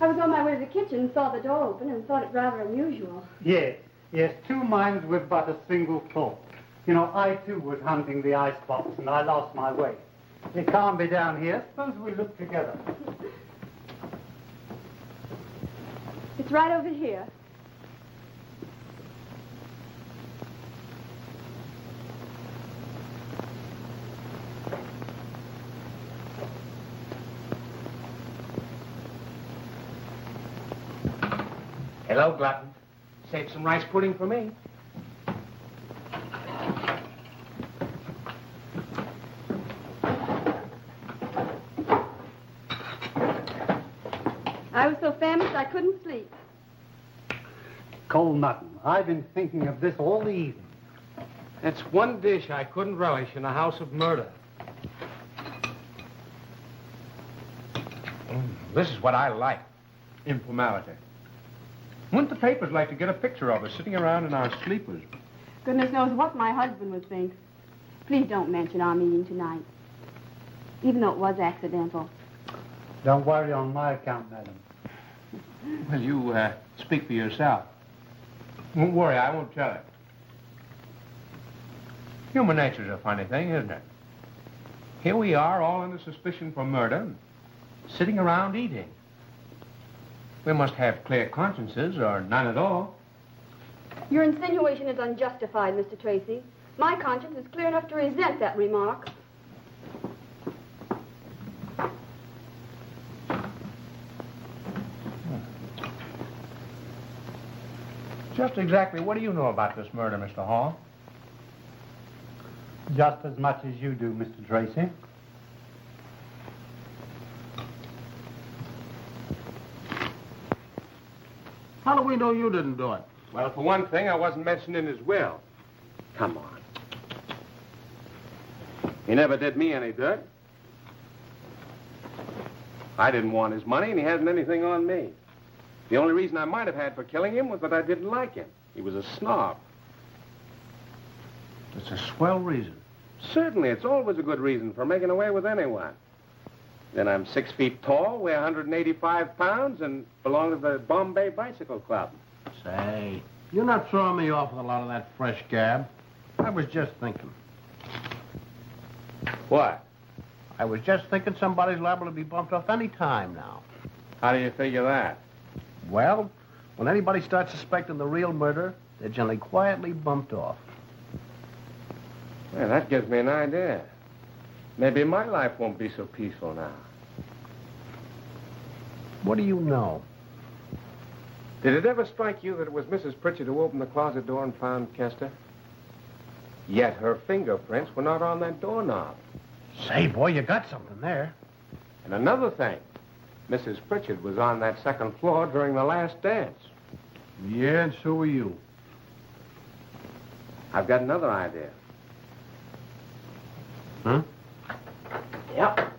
I was on my way to the kitchen and saw the door open and thought it rather unusual. Yes, yes, two minds with but a single thought. You know, I too was hunting the icebox and I lost my way. It can't be down here. Suppose we look together. It's right over here. Hello, Glutton. Save some rice pudding for me. I was so famished I couldn't sleep. Cold mutton. I've been thinking of this all the evening. That's one dish I couldn't relish in a house of murder. This is what I like. Informality. Wouldn't the papers like to get a picture of us sitting around in our sleepers? Goodness knows what my husband would think. Please don't mention our meeting tonight. Even though it was accidental. Don't worry on my account, madam. Well, you speak for yourself. Don't worry, I won't tell it. Human nature's a funny thing, isn't it? Here we are, all under suspicion for murder, sitting around eating. We must have clear consciences, or none at all. Your insinuation is unjustified, Mr. Tracy. My conscience is clear enough to resent that remark. Just exactly what do you know about this murder, Mr. Hall? Just as much as you do, Mr. Tracy. How do we know you didn't do it? Well, for one thing, I wasn't mentioned in his will. Come on. He never did me any dirt. I didn't want his money, and he hasn't anything on me. The only reason I might have had for killing him was that I didn't like him. He was a snob. It's a swell reason. Certainly, it's always a good reason for making away with anyone. Then I'm 6 feet tall, weigh 185 pounds, and belong to the Bombay Bicycle Club. Say, you're not throwing me off with a lot of that fresh gab. I was just thinking. What? I was just thinking somebody's liable to be bumped off any time now. How do you figure that? Well, when anybody starts suspecting the real murder, they're generally quietly bumped off. Well, that gives me an idea. Maybe my life won't be so peaceful now. What do you know? Did it ever strike you that it was Mrs. Pritchard who opened the closet door and found Kester? Yet her fingerprints were not on that doorknob. Say, boy, you got something there. And another thing, Mrs. Pritchard was on that second floor during the last dance. Yeah, and so were you. I've got another idea. Huh? Yep.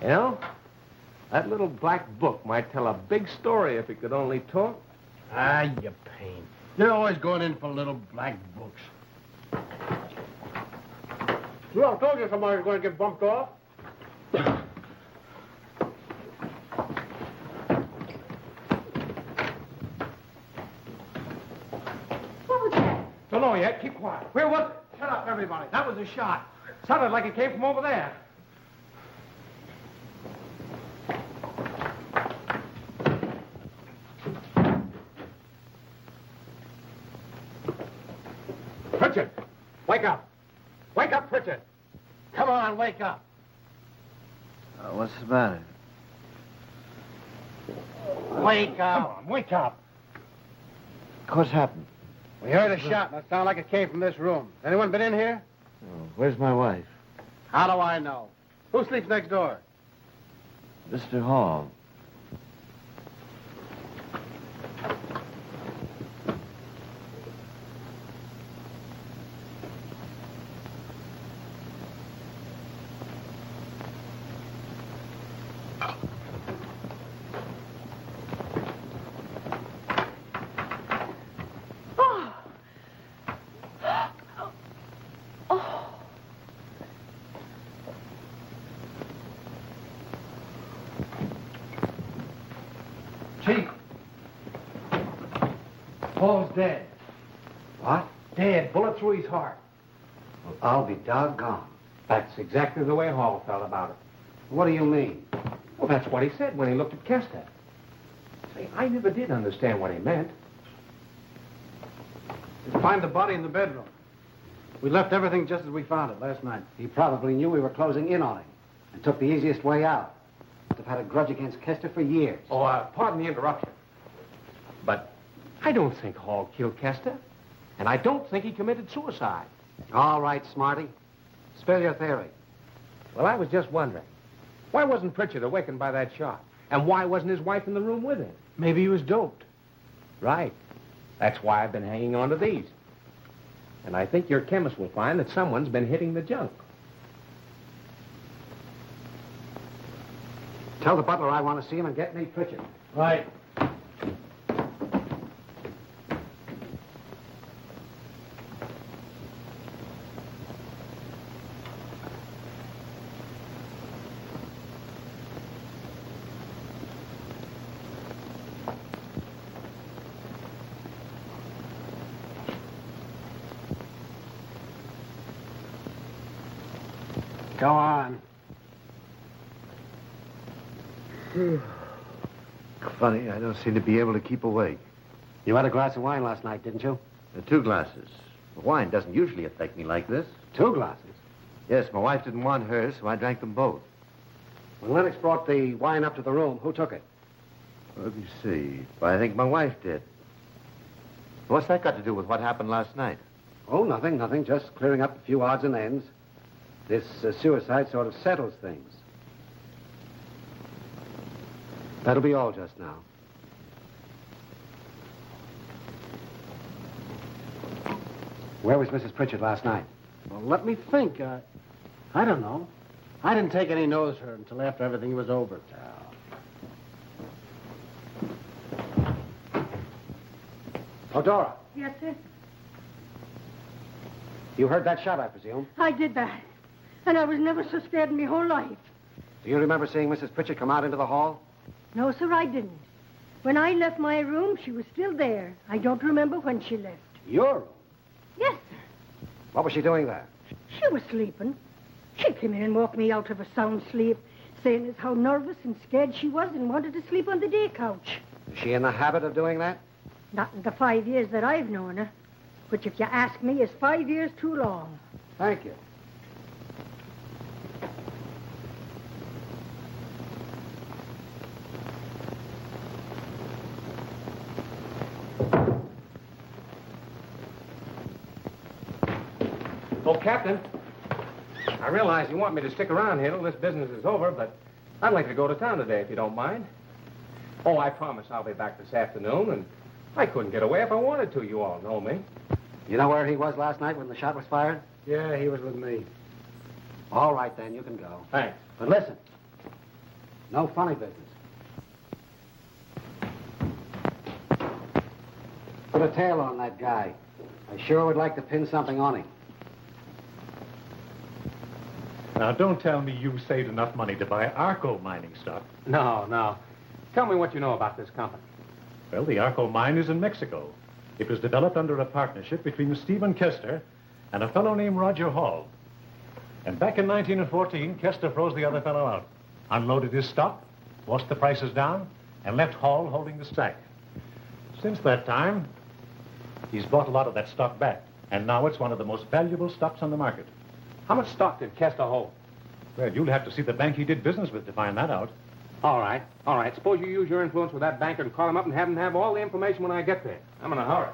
You know, that little black book might tell a big story if it could only talk. Ah, you pain. You're always going in for little black books. Well, I told you somebody's going to get bumped off. What was that? Don't know yet. Keep quiet. Where was it? Shut up, everybody. That was a shot. Sounded like it came from over there. Pritchard, wake up. Wake up, Pritchard. Come on, wake up. What's the matter? Wake up. Come on, wake up. What's happened? We heard a shot, and it sounded like it came from this room. Anyone been in here? Oh, where's my wife? How do I know? Who sleeps next door? Mr. Hall. Chief. Paul's dead. What? Dead. Bullet through his heart. Well, I'll be doggone. That's exactly the way Hall felt about it. What do you mean? Well, that's what he said when he looked at Kester. Say, I never did understand what he meant. We'll find the body in the bedroom. We left everything just as we found it last night. He probably knew we were closing in on him and took the easiest way out. Must have had a grudge against Kester for years. Oh, pardon the interruption. But I don't think Hall killed Kester. And I don't think he committed suicide. All right, Smarty. Spill your theory. Well, I was just wondering. Why wasn't Pritchard awakened by that shot? And why wasn't his wife in the room with him? Maybe he was doped. Right. That's why I've been hanging on to these. And I think your chemist will find that someone's been hitting the junk. Tell the butler I want to see him and get me Pritchard. Right. Go on. Funny, I don't seem to be able to keep awake. You had a glass of wine last night, didn't you? 2 glasses. The wine doesn't usually affect me like this. 2 glasses? Yes, my wife didn't want hers, so I drank them both. When Lennox brought the wine up to the room, who took it? Let me see. Well, I think my wife did. What's that got to do with what happened last night? Oh, nothing. Just clearing up a few odds and ends. This suicide sort of settles things. That'll be all just now. Where was Mrs. Pritchard last night? Well, let me think. I don't know. I didn't take any notice of her until after everything was over. Oh, Dora, Yes, sir. you heard that shot, I presume. I did that. And I was never so scared in my whole life. Do you remember seeing Mrs. Pritchard come out into the hall? No, sir, I didn't. When I left my room, she was still there. I don't remember when she left. Your room? Yes, sir. What was she doing there? She was sleeping. She came in and woke me out of a sound sleep, saying as how nervous and scared she was and wanted to sleep on the day couch. Is she in the habit of doing that? Not in the 5 years that I've known her, which, if you ask me, is 5 years too long. Thank you. Oh, Captain, I realize you want me to stick around here till this business is over, but I'd like to go to town today, if you don't mind. Oh, I promise I'll be back this afternoon, and I couldn't get away if I wanted to. You all know me. You know where he was last night when the shot was fired? Yeah, he was with me. All right, then, you can go. Thanks. But listen, no funny business. Put a tail on that guy. I sure would like to pin something on him. Now, don't tell me you saved enough money to buy Arco mining stock. No. Tell me what you know about this company. Well, the Arco mine is in Mexico. It was developed under a partnership between Stephen Kester and a fellow named Roger Hall. And back in 1914, Kester froze the other fellow out, unloaded his stock, washed the prices down, and left Hall holding the stack. Since that time, he's bought a lot of that stock back, and now it's one of the most valuable stocks on the market. How much stock did Kester hold? Well, you'll have to see the bank he did business with to find that out. All right. Suppose you use your influence with that banker and call him up and have him have all the information when I get there. I'm in a hurry.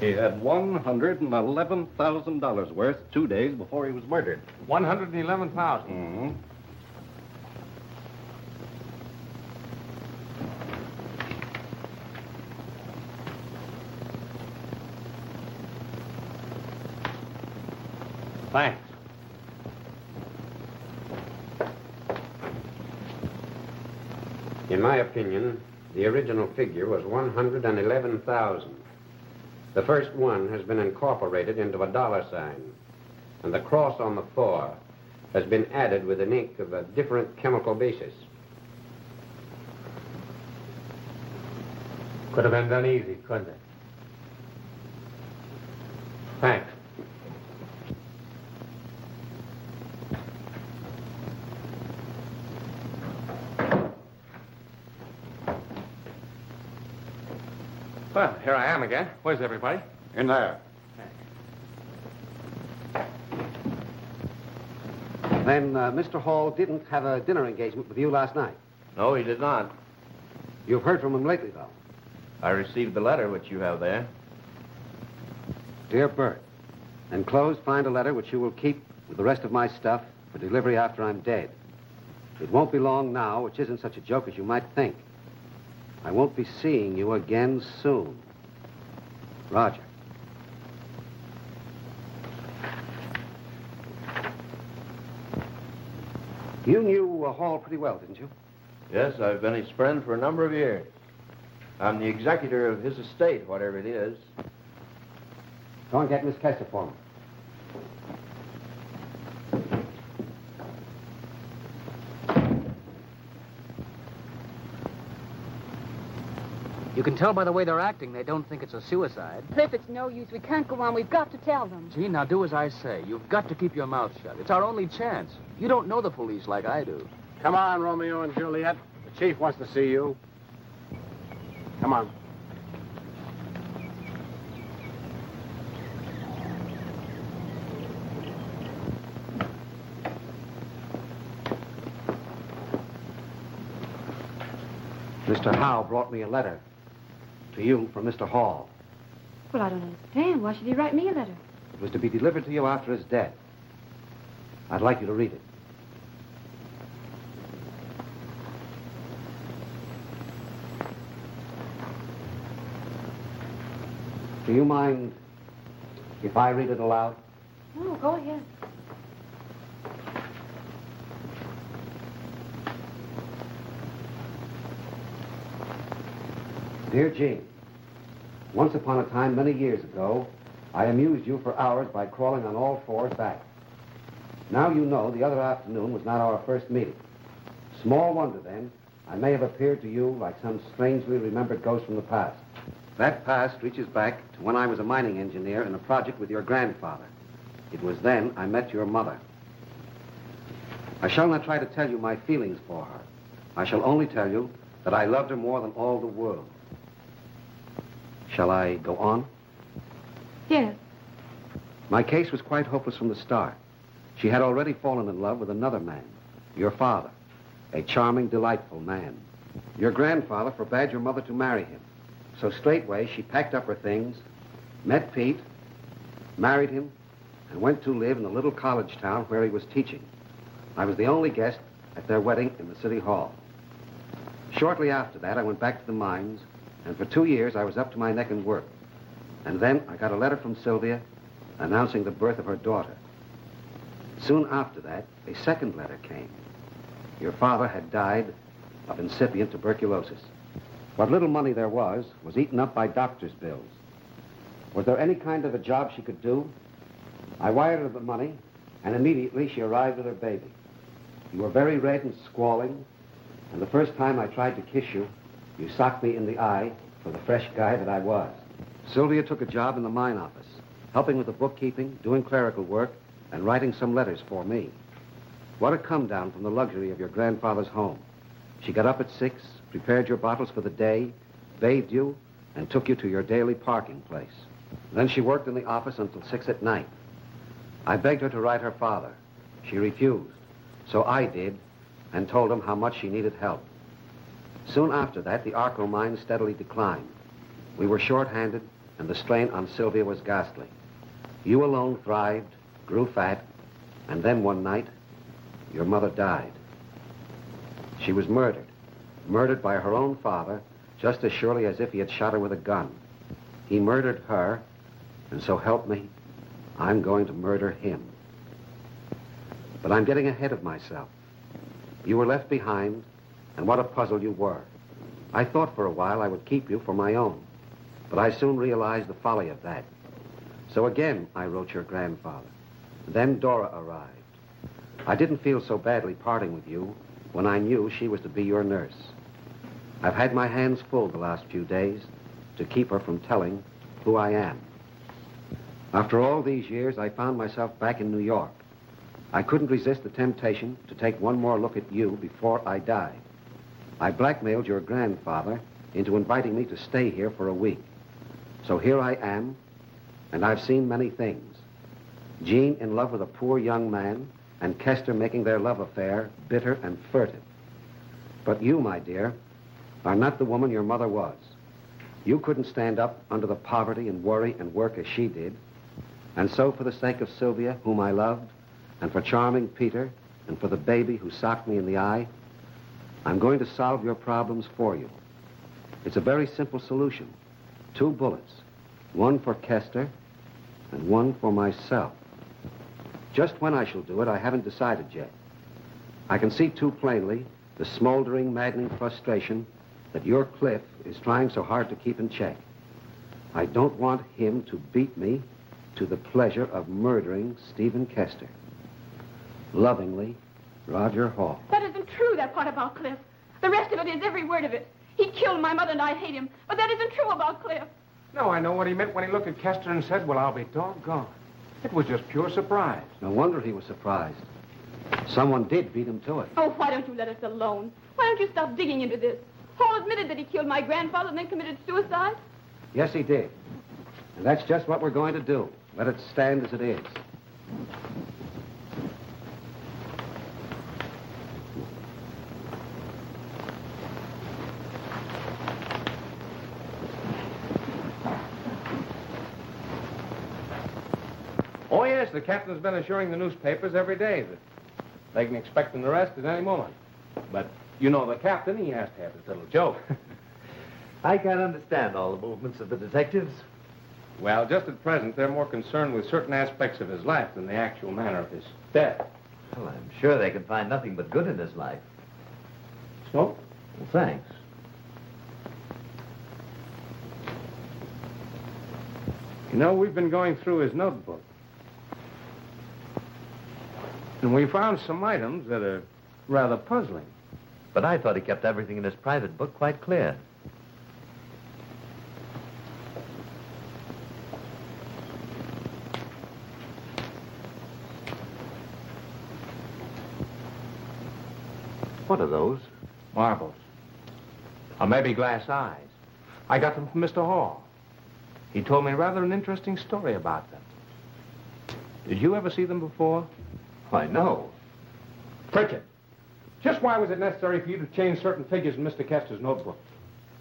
He had $111,000 worth 2 days before he was murdered. 111,000. Mm-hmm. Thanks. In my opinion, the original figure was 111,000. The first one has been incorporated into a dollar sign. and the cross on the fore has been added with an ink of a different chemical basis. Could have been done easy, couldn't it? Thanks. Well, here I am again. Where's everybody? In there. Then Mr. Hall didn't have a dinner engagement with you last night. No, he did not. You've heard from him lately, though. I received the letter which you have there. Dear Bert, enclosed find a letter which you will keep with the rest of my stuff for delivery after I'm dead. It won't be long now, which isn't such a joke as you might think. I won't be seeing you again soon. Roger. You knew Hall pretty well, didn't you? Yes, I've been his friend for a number of years. I'm the executor of his estate, whatever it is. Go and get Miss Kester for me. You can tell by the way they're acting, they don't think it's a suicide. Cliff, it's no use. We can't go on. We've got to tell them. Jean, now do as I say. You've got to keep your mouth shut. It's our only chance. You don't know the police like I do. Come on, Romeo and Juliet. The chief wants to see you. Come on. Mr. Howe brought me a letter to you from Mr. Hall. Well, I don't understand. Why should he write me a letter? It was to be delivered to you after his death. I'd like you to read it. Do you mind if I read it aloud? No, go ahead. Dear Jean, once upon a time, many years ago, I amused you for hours by crawling on all fours back. Now you know the other afternoon was not our first meeting. Small wonder, then, I may have appeared to you like some strangely remembered ghost from the past. That past reaches back to when I was a mining engineer in a project with your grandfather. It was then I met your mother. I shall not try to tell you my feelings for her. I shall only tell you that I loved her more than all the world. Shall I go on? Yes. My case was quite hopeless from the start. She had already fallen in love with another man, your father, a charming, delightful man. Your grandfather forbade your mother to marry him. So straightway, she packed up her things, met Pete, married him, and went to live in the little college town where he was teaching. I was the only guest at their wedding in the city hall. Shortly after that, I went back to the mines, and for 2 years, I was up to my neck in work. And then I got a letter from Sylvia announcing the birth of her daughter. Soon after that, a second letter came. Your father had died of incipient tuberculosis. What little money there was eaten up by doctor's bills. Was there any kind of a job she could do? I wired her the money, and immediately she arrived with her baby. You were very red and squalling, and the first time I tried to kiss you, you socked me in the eye for the fresh guy that I was. Sylvia took a job in the mine office, helping with the bookkeeping, doing clerical work, and writing some letters for me. What a come down from the luxury of your grandfather's home. She got up at 6, prepared your bottles for the day, bathed you, and took you to your daily parking place. Then she worked in the office until 6 at night. I begged her to write her father. She refused. So I did, and told him how much she needed help. Soon after that, the Arco mine steadily declined. We were short-handed, and the strain on Sylvia was ghastly. You alone thrived, grew fat, and then one night, your mother died. She was murdered by her own father, just as surely as if he had shot her with a gun. He murdered her, and so help me, I'm going to murder him. But I'm getting ahead of myself. You were left behind, and what a puzzle you were. I thought for a while I would keep you for my own, but I soon realized the folly of that. So again, I wrote your grandfather. Then Dora arrived. I didn't feel so badly parting with you when I knew she was to be your nurse. I've had my hands full the last few days to keep her from telling who I am. After all these years, I found myself back in New York. I couldn't resist the temptation to take one more look at you before I died. I blackmailed your grandfather into inviting me to stay here for a week. So here I am, and I've seen many things. Jean in love with a poor young man, and Kester making their love affair bitter and furtive. But you, my dear, are not the woman your mother was. You couldn't stand up under the poverty and worry and work as she did. And so for the sake of Sylvia, whom I loved, and for charming Peter, and for the baby who socked me in the eye, I'm going to solve your problems for you. It's a very simple solution. 2 bullets, one for Kester and one for myself. Just when I shall do it, I haven't decided yet. I can see too plainly the smoldering, maddening frustration that your Cliff is trying so hard to keep in check. I don't want him to beat me to the pleasure of murdering Stephen Kester. Lovingly, Roger Hall. That isn't true, that part about Cliff. The rest of it is, every word of it. He killed my mother and I hate him. But that isn't true about Cliff. No, I know what he meant when he looked at Kester and said, well, I'll be doggone. It was just pure surprise. No wonder he was surprised. Someone did beat him to it. Oh, why don't you let us alone? Why don't you stop digging into this? Hall admitted that he killed my grandfather and then committed suicide. Yes, he did. And that's just what we're going to do. Let it stand as it is. Oh, yes, the captain's been assuring the newspapers every day that they can expect an arrest at any moment. But you know the captain, he has to have his little joke. I can't understand all the movements of the detectives. Well, just at present, they're more concerned with certain aspects of his life than the actual manner of his death. Well, I'm sure they can find nothing but good in his life. So? Well, thanks. You know, we've been going through his notebook. And we found some items that are rather puzzling. But I thought he kept everything in his private book quite clear. What are those? Marbles. Or maybe glass eyes. I got them from Mr. Hall. He told me rather an interesting story about them. Did you ever see them before? Why, no. Pritchard, just why was it necessary for you to change certain figures in Mr. Kester's notebook?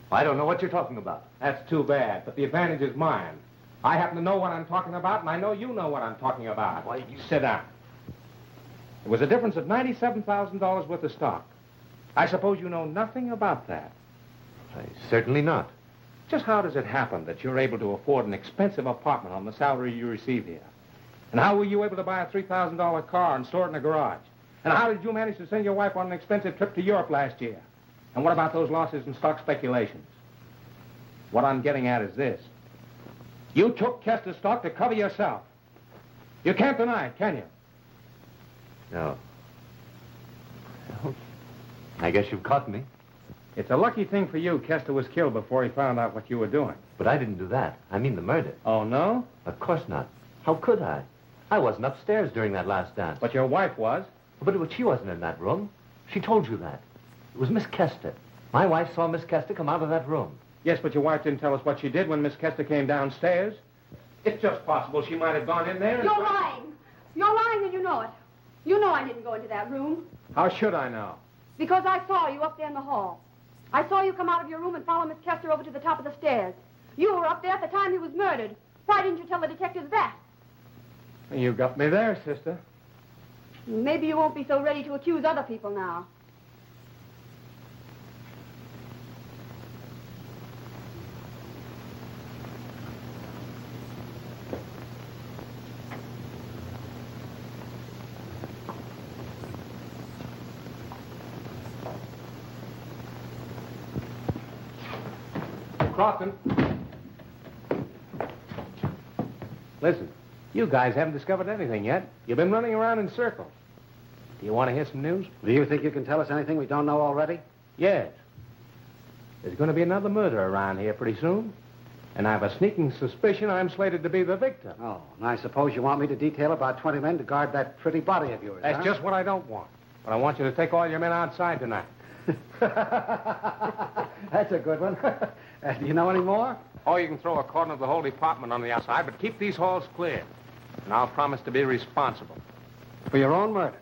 I don't know what you're talking about. That's too bad, but the advantage is mine. I happen to know what I'm talking about, and I know you know what I'm talking about. Why, you sit down. It was a difference of $97,000 worth of stock. I suppose you know nothing about that. Certainly not. Just how does it happen that you're able to afford an expensive apartment on the salary you receive here? And how were you able to buy a $3,000 car and store it in a garage? And how did you manage to send your wife on an expensive trip to Europe last year? And what about those losses in stock speculations? What I'm getting at is this. You took Kester's stock to cover yourself. You can't deny it, can you? No. Well, I guess you've caught me. It's a lucky thing for you Kester was killed before he found out what you were doing. But I didn't do that. I mean the murder. Oh, no? Of course not. How could I? I wasn't upstairs during that last dance. But your wife was. But she wasn't in that room. She told you that. It was Miss Kester. My wife saw Miss Kester come out of that room. Yes, but your wife didn't tell us what she did when Miss Kester came downstairs. It's just possible she might have gone in there and... You're lying. You're lying and you know it. You know I didn't go into that room. How should I know? Because I saw you up there in the hall. I saw you come out of your room and follow Miss Kester over to the top of the stairs. You were up there at the time he was murdered. Why didn't you tell the detectives that? You got me there, sister. Maybe you won't be so ready to accuse other people now. Crofton. Listen, You guys haven't discovered anything yet. You've been running around in circles. Do you want to hear some news? Do you think you can tell us anything we don't know already? Yes. There's going to be another murder around here pretty soon. And I have a sneaking suspicion I'm slated to be the victim. Oh, and I suppose you want me to detail about 20 men to guard that pretty body of yours, That's just what I don't want. But I want you to take all your men outside tonight. That's a good one. Do you know any more? Or you can throw a cordon of the whole department on the outside, but keep these halls clear. And I'll promise to be responsible. For your own murder?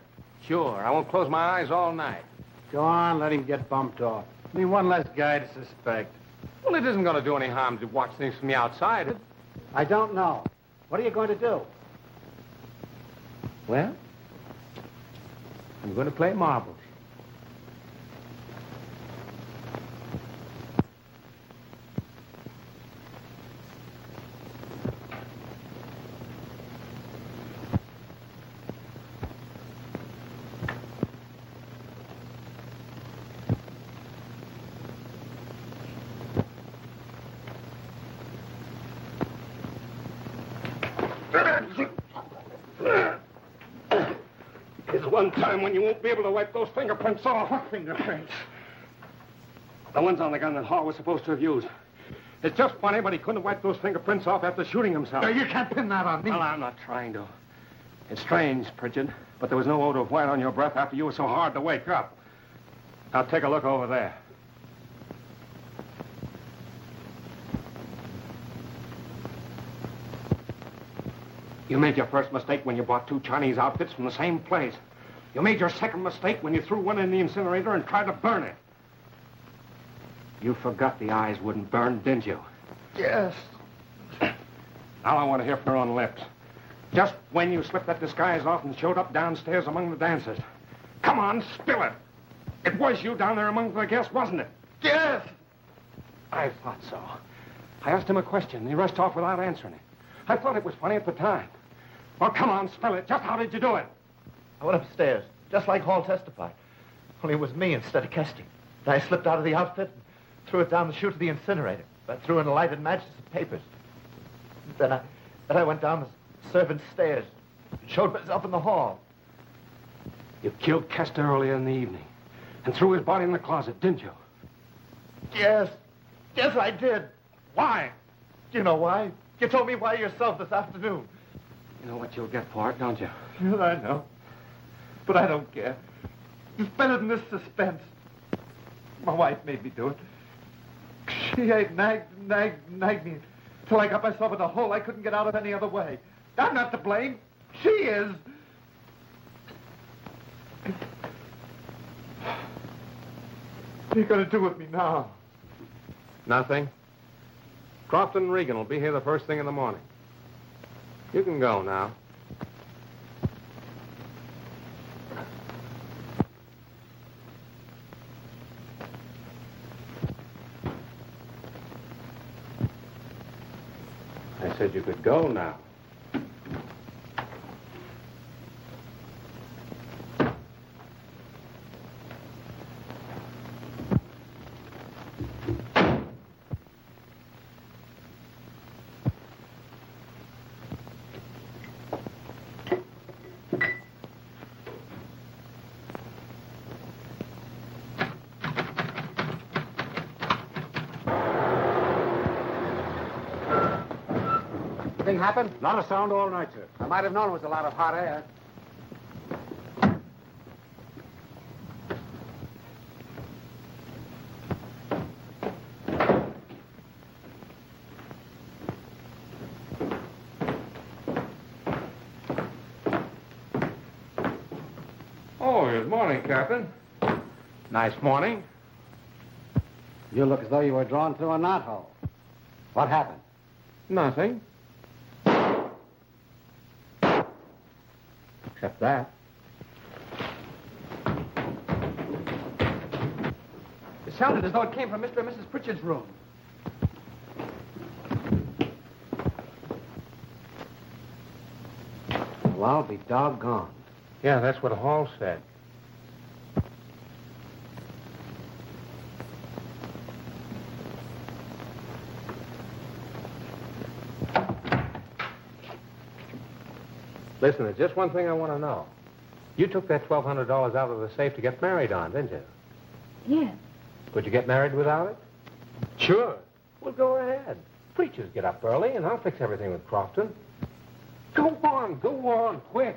Sure. I won't close my eyes all night. Go on, let him get bumped off. I mean, one less guy to suspect. Well, it isn't going to do any harm to watch things from the outside. I don't know. What are you going to do? Well, I'm going to play marbles. There's one time when you won't be able to wipe those fingerprints off. What fingerprints? The ones on the gun that Hall was supposed to have used. It's just funny, but he couldn't have wiped those fingerprints off after shooting himself. No, you can't pin that on me. Well, I'm not trying to. It's strange, Pritchard, but there was no odor of white on your breath after you were so hard to wake up. Now, take a look over there. You made your first mistake when you bought 2 Chinese outfits from the same place. You made your second mistake when you threw one in the incinerator and tried to burn it. You forgot the eyes wouldn't burn, didn't you? Yes. Now I want to hear from your own lips. Just when you slipped that disguise off and showed up downstairs among the dancers. Come on, spill it. It was you down there among the guests, wasn't it? Yes. I thought so. I asked him a question, and he rushed off without answering it. I thought it was funny at the time. Well, come on, spill it. Just how did you do it? I went upstairs, just like Hall testified. Only it was me instead of Kester. Then I slipped out of the outfit and threw it down the chute of the incinerator. I threw in a lighted matches and papers. Then I went down the servants' stairs and showed myself in the hall. You killed Kester earlier in the evening and threw his body in the closet, didn't you? Yes. Yes, I did. Why? Do you know why? You told me why yourself this afternoon. You know what you'll get for it, don't you? Yes, I know. But I don't care. It's better than this suspense. My wife made me do it. She ate, nagged me till I got myself in a hole I couldn't get out of any other way. I'm not to blame. She is. What are you going to do with me now? Nothing. Crofton and Regan will be here the first thing in the morning. You can go now. I said you could go now. Anything happened? Not a sound all night, sir. I might have known it was a lot of hot air. Oh, good morning, Captain. Nice morning. You look as though you were drawn through a knothole. What happened? Nothing. Except that. It sounded as though it came from Mr. and Mrs. Pritchard's room. Well, I'll be doggone. Yeah, that's what Hall said. Listen, there's just one thing I want to know. You took that $1,200 out of the safe to get married on, didn't you? Yes. Could you get married without it? Sure. Well, go ahead. Preachers get up early, and I'll fix everything with Crofton. Go on, quick.